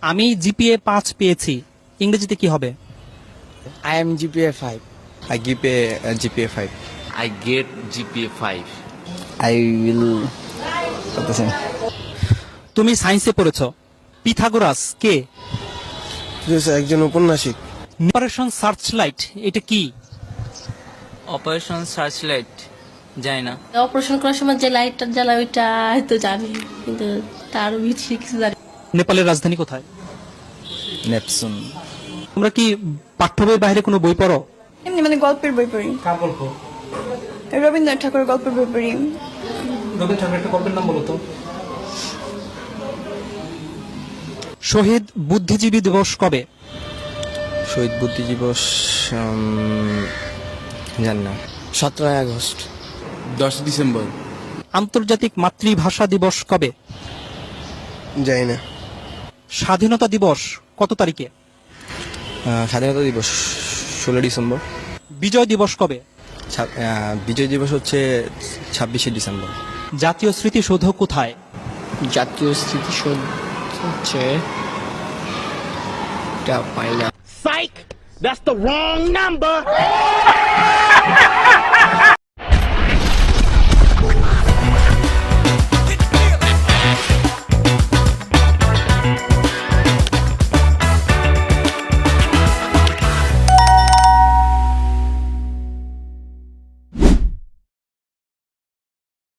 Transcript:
আমি জিপিএ 5 পেয়েছি, ইংরেজিতে কি হবে? I am GPA 5. I give a GPA 5. I get GPA 5. I will the same. তুমি সায়েন্সে পড়েছ, পিথাগোরাস কে? একজন উপন্যাসিক। অপারেশন সার্চলাইট এটা কি? অপারেশন সার্চলাইট জানি না। অপারেশন করার সময় যে লাইটটা জ্বালায় ওইটা হয়তো জানি, কিন্তু তার বেশি কিছু জানি না। নেপালের রাজধানী কোথায়? Neptune. তোমরা কি পাঠ্য বইয়ের বাইরে কোনো বই পড়ো? এমনি মানে গল্পের বই পড়ি, কার গল্প? রবীন্দ্রনাথ ঠাকুরের গল্পের বই পড়ি। রবীন্দ্রনাথ ঠাকুরের একটা গল্পের নাম বলো তো। শহীদ বুদ্ধিজীবী দিবস কবে? শহীদ বুদ্ধি দিবস জানি না। 17 আগস্ট। 10 ডিসেম্বর। আন্তর্জাতিক মাতৃভাষা দিবস কবে? জানি না। স্বাধীনতা দিবস কত তারিখে? স্বাধীনতা দিবস 16 ডিসেম্বর। বিজয় দিবস কবে? বিজয় দিবস হচ্ছে 26শে ডিসেম্বর। জাতীয় স্মৃতিসৌধ কোথায়? জাতীয় স্মৃতিসৌধ হচ্ছে এটা পাই না। Psych! That's the wrong number!